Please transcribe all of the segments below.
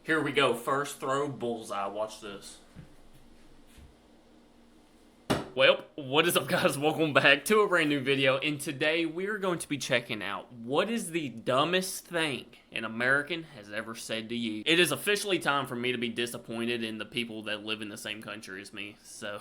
Here we go. First throw, bullseye. Watch this. Well, what is up, guys? Welcome back to a brand new video, and today we're going to be checking out what is the dumbest thing an American has ever said to you. It is officially time for me to be disappointed in the people that live in the same country as me, so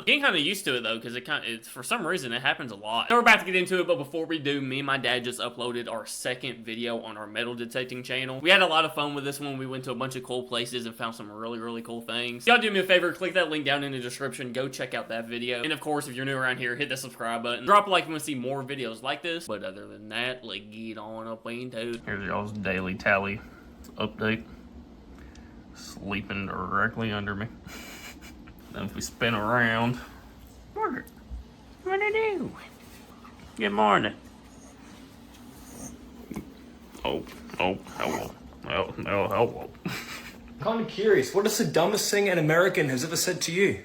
getting kind of used to it though, because it's for some reason it happens a lot. So we're about to get into it, but before we do, me and my dad just uploaded our second video on our metal detecting channel. We had a lot of fun with this one. We went to a bunch of cool places and found some really cool things. Y'all do me a favor, click that link down in the description, go check out that video. And of course, if you're new around here, hit the subscribe button. Drop a like if you want to see more videos like this. But other than that, let's get on up into it. Here's y'all's daily tally update. Sleeping directly under me. Then if we spin around, Margaret, what do you do? Good morning. Oh, hello. Hello. I'm kind of curious, what is the dumbest thing an American has ever said to you?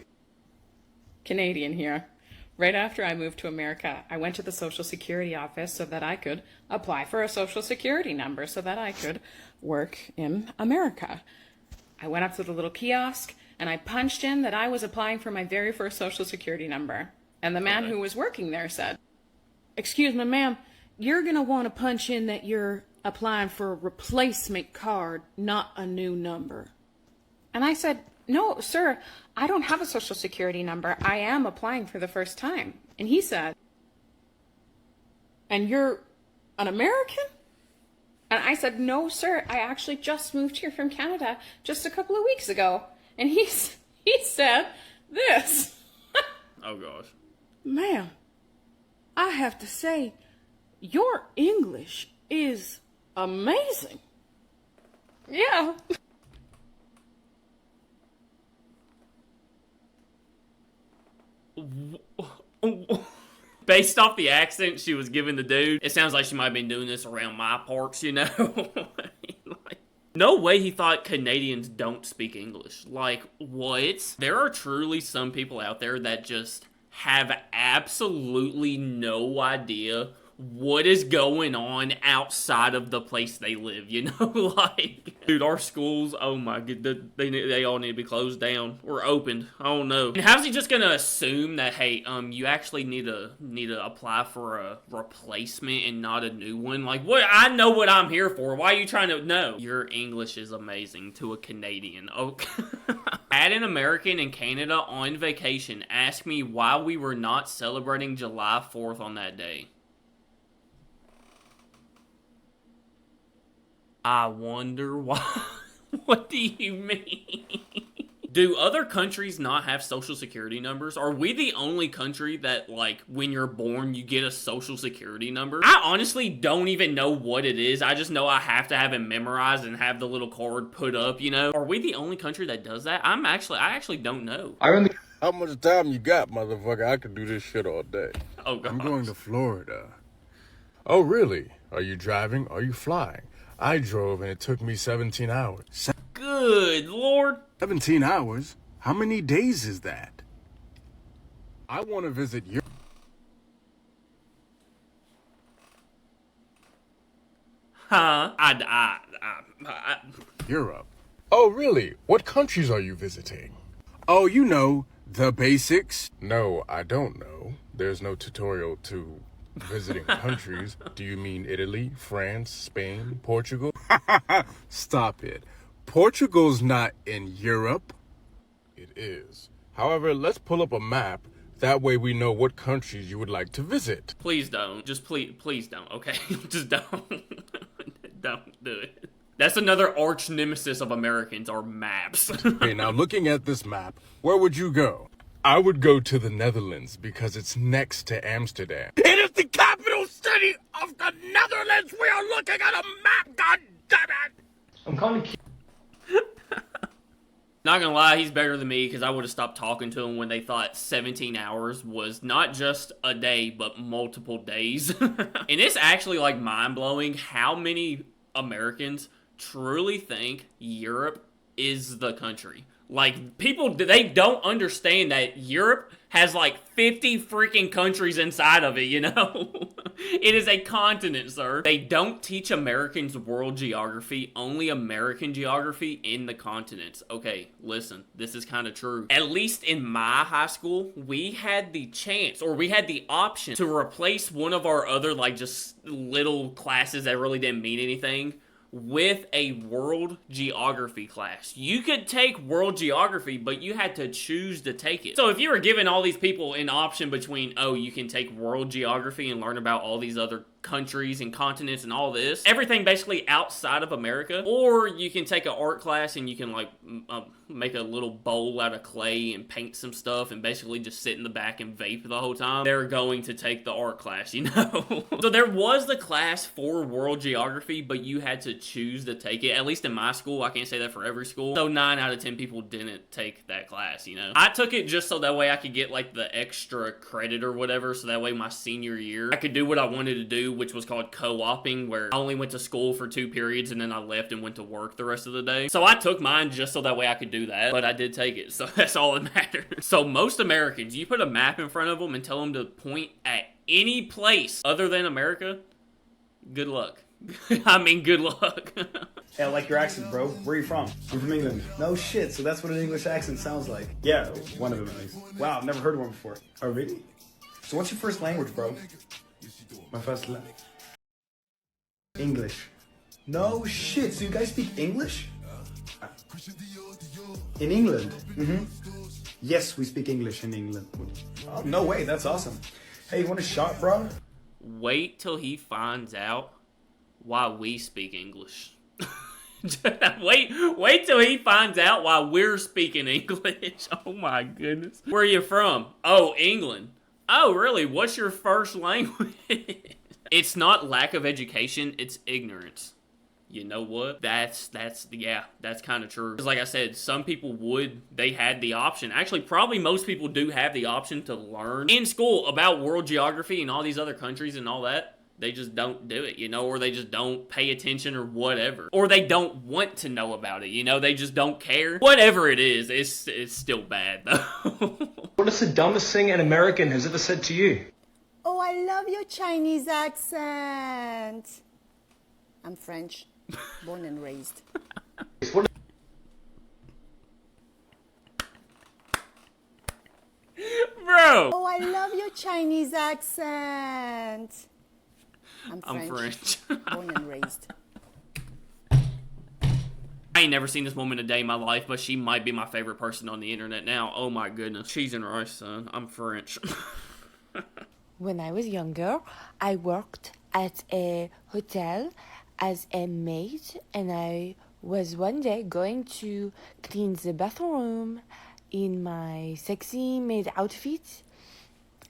Canadian here. Right after I moved to America, I went to the Social Security office so that I could apply for a Social Security number so that I could work in America. I went up to the little kiosk and I punched in that I was applying for my very first Social Security number. And the man who was working there said, "Excuse me, ma'am, you're going to want to punch in that you're applying for a replacement card, not a new number." And I said, "No, sir, I don't have a Social Security number. I am applying for the first time." And he said, "And you're an American?" And I said, "No, sir, I actually just moved here from Canada just a couple of weeks ago." And he said this. Oh gosh. "Ma'am, I have to say, your English is amazing." Yeah. Based off the accent she was giving the dude, it sounds like she might have been doing this around my parts, you know? Like, no way he thought Canadians don't speak English. Like, what? There are truly some people out there that just have absolutely no idea what is going on outside of the place they live, you know? Like, dude, our schools, oh my god, they all need to be closed down or opened. I don't know. And how's he just gonna assume that, hey, you actually need to apply for a replacement and not a new one? Like, what? I know what I'm here for. Why are you trying to? No. Your English is amazing to a Canadian. Okay. Had an American in Canada on vacation ask me why we were not celebrating July 4th on that day. I wonder why. What do you mean? Do other countries not have social security numbers? Are we the only country that, like, when you're born, you get a social security number? I honestly don't even know what it is. I just know I have to have it memorized and have the little card put up, you know? Are we the only country that does that? I actually don't know. How much time you got, motherfucker? I could do this shit all day. Oh, God. I'm going to Florida. Oh, really? Are you driving? Are you flying? I drove and it took me 17 hours. Good Lord. 17 hours? How many days is that? I want to visit Europe. Huh? Europe. Oh, really? What countries are you visiting? Oh, you know, the basics. No, I don't know. There's no tutorial to visiting countries. Do you mean Italy, France, Spain, Portugal? Stop it. Portugal's not in Europe. It is. However, let's pull up a map. That way we know what countries you would like to visit. Please don't. Just please don't, okay? Just don't. Don't do it. That's another arch nemesis of Americans, are maps. Okay, now looking at this map, where would you go? I would go to the Netherlands because it's next to Amsterdam. It is the capital city of the Netherlands! We are looking at a map, god damn it! I'm kind of curious. Not gonna lie, he's better than me because I would have stopped talking to him when they thought 17 hours was not just a day, but multiple days. And it's actually like mind-blowing how many Americans truly think Europe is the country. Like, people, they don't understand that Europe has like 50 freaking countries inside of it, you know? It is a continent, sir. They don't teach Americans world geography, only American geography in the continents. Okay, listen, this is kind of true. At least in my high school, we had the chance, or we had the option to replace one of our other, like, just little classes that really didn't mean anything with a world geography class. You could take world geography, but you had to choose to take it. So if you were giving all these people an option between, oh, you can take world geography and learn about all these other countries and continents and all this, everything basically outside of America, or you can take an art class and you can like make a little bowl out of clay and paint some stuff and basically just sit in the back and vape the whole time. They're going to take the art class, you know? So there was the class for world geography, but you had to choose to take it. At least in my school, I can't say that for every school. So 9 out of 10 people didn't take that class, you know? I took it just so that way I could get like the extra credit or whatever, so that way my senior year I could do what I wanted to do, which was called co-oping, where I only went to school for 2 periods and then I left and went to work the rest of the day. So I took mine just so that way I could do that, but I did take it, so that's all that matters. So most Americans, you put a map in front of them and tell them to point at any place other than America, good luck. I mean, good luck. Hey, I like your accent, bro. Where are you from? I'm from England. No shit, so that's what an English accent sounds like. Yeah, one of them at least. Wow, I've never heard one before. Oh, really? So what's your first language, bro? My first language? English. No shit, so you guys speak English? In England? Mm-hmm. Yes, we speak English in England. Oh, no way, that's awesome. Hey, you want a shot, bro? Wait till he finds out why we speak English. wait till he finds out why we're speaking English. Oh my goodness. Where are you from? Oh, England. Oh, really? What's your first language? It's not lack of education, it's ignorance. You know what? That's kind of true. Because like I said, some people they had the option. Actually, probably most people do have the option to learn in school about world geography and all these other countries and all that. They just don't do it, you know, or they just don't pay attention or whatever. Or they don't want to know about it, you know, they just don't care. Whatever it is, it's still bad, though. What is the dumbest thing an American has ever said to you? Oh, I love your Chinese accent. I'm French, born and raised. Bro! Oh, I love your Chinese accent. I'm French, born and raised. I ain't never seen this woman a day in my life, but she might be my favorite person on the internet now. Oh my goodness. Cheese and rice, son. I'm French. When I was younger, I worked at a hotel as a maid, and I was one day going to clean the bathroom in my sexy maid outfit,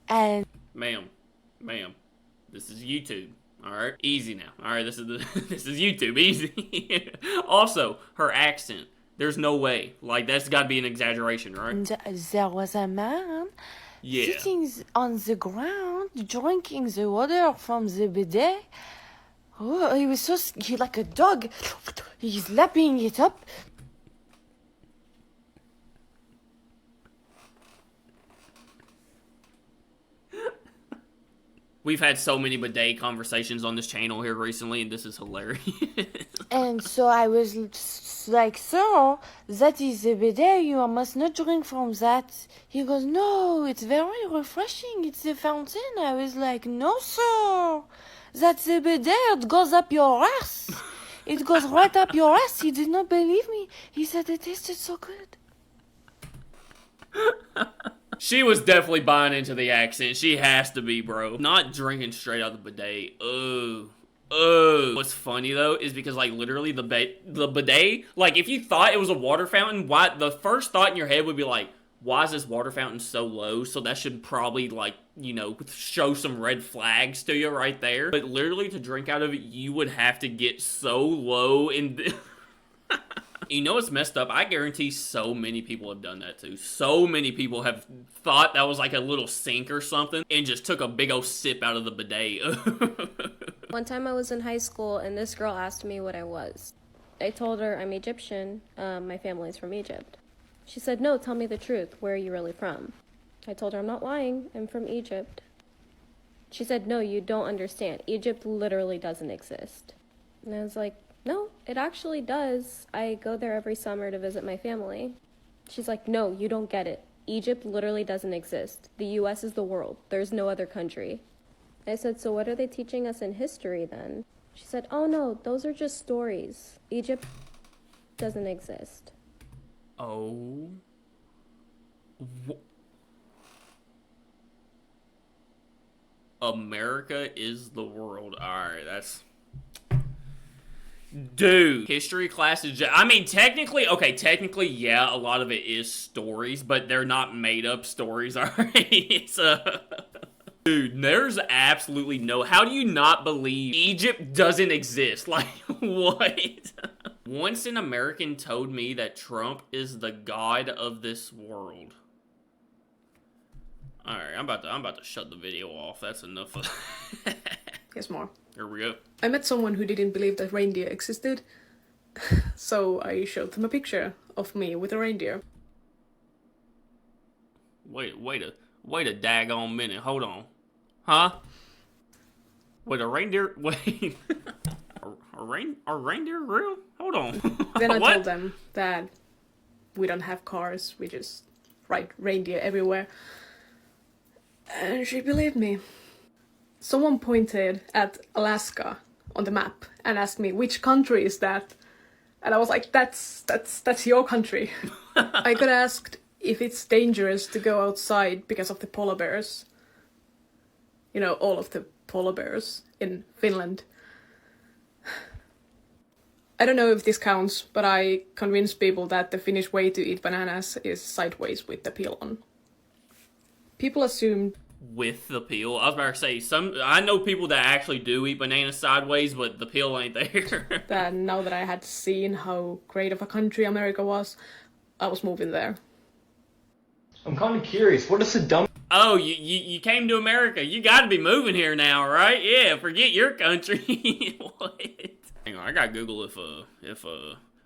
and Ma'am, this is YouTube. Alright, easy now. Alright, this is YouTube, easy. Also, her accent. There's no way. Like, that's gotta be an exaggeration, right? there was a man Yeah. sitting on the ground, drinking the water from the bidet. Oh, he was he like a dog. He's lapping it up. We've had so many bidet conversations on this channel here recently, and this is hilarious. And so I was like, sir, that is a bidet. You must not drink from that. He goes, no, it's very refreshing. It's a fountain. I was like, no, sir. That's a bidet. It goes up your ass. It goes right up your ass. He did not believe me. He said it tasted so good. She was definitely buying into the accent. She has to be, bro. Not drinking straight out the bidet. What's funny though is because like literally the bidet, like if you thought it was a water fountain, the first thought in your head would be like, why is this water fountain so low? So that should probably like, you know, show some red flags to you right there. But literally to drink out of it, you would have to get so low in You know what's messed up? I guarantee so many people have done that too. So many people have thought that was like a little sink or something and just took a big old sip out of the bidet. One time I was in high school and this girl asked me what I was. I told her I'm Egyptian. My family's from Egypt. She said, no, tell me the truth. Where are you really from? I told her I'm not lying. I'm from Egypt. She said, no, you don't understand. Egypt literally doesn't exist. And I was like, no, it actually does. I go there every summer to visit my family. She's like, no, you don't get it. Egypt literally doesn't exist. The US is the world. There's no other country. I said, so what are they teaching us in history then? She said, oh no, those are just stories. Egypt doesn't exist. Oh. America is the world. Alright, that's... Dude, history class is I mean, technically, yeah, a lot of it is stories, but they're not made-up stories, alright? It's, Dude, there's absolutely no... How do you not believe Egypt doesn't exist? Like, what? Once an American told me that Trump is the god of this world. Alright, I'm about to shut the video off. That's enough of Here's more. Here we go. I met someone who didn't believe that reindeer existed, so I showed them a picture of me with a reindeer. Wait a daggone minute. Hold on. Huh? Wait, a reindeer? Wait. Are reindeer real? Hold on. Then I What? told them that we don't have cars, we just ride reindeer everywhere. And she believed me. Someone pointed at Alaska on the map and asked me, which country is that? And I was like, that's your country. I got asked if it's dangerous to go outside because of the polar bears. You know, all of the polar bears in Finland. I don't know if this counts, but I convinced people that the Finnish way to eat bananas is sideways with the peel on. People assumed With the peel. I was about to say, I know people that actually do eat bananas sideways, but the peel ain't there. that now that I had seen how great of a country America was, I was moving there. I'm kind of curious. What is the dumb? Oh, you came to America. You gotta be moving here now, right? Yeah, forget your country. What? Hang on, I gotta Google if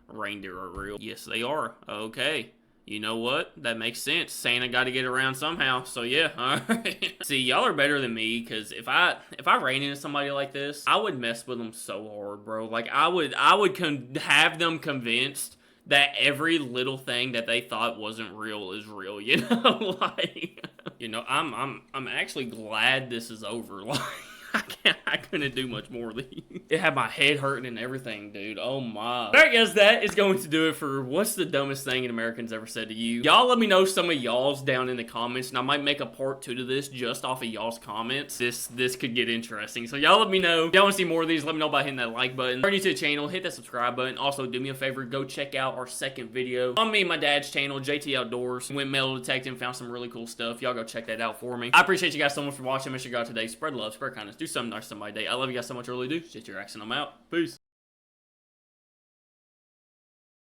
reindeer are real. Yes, they are. Okay. You know what? That makes sense. Santa got to get around somehow. So yeah, alright. See, y'all are better than me, because if I ran into somebody like this, I would mess with them so hard, bro. Like, I would have them convinced that every little thing that they thought wasn't real is real, you know? Like, you know, I'm actually glad this is over. Like, I couldn't do much more of these. It had my head hurting and everything, dude. Oh my. Alright guys, that is going to do it for what's the dumbest thing an American's ever said to you. Y'all let me know some of y'all's down in the comments, and I might make a part 2 to this just off of y'all's comments. This could get interesting. So y'all let me know. If y'all want to see more of these, let me know by hitting that like button. If you're new to the channel, hit that subscribe button. Also, do me a favor, go check out our second video on me and my dad's channel, JT Outdoors. Went metal detecting, found some really cool stuff. Y'all go check that out for me. I appreciate you guys so much for watching. Make sure you go out today, spread love, spread kindness, do something nice somebody day. I love you guys so much, I really do. Jtreacts, and I'm out. Peace.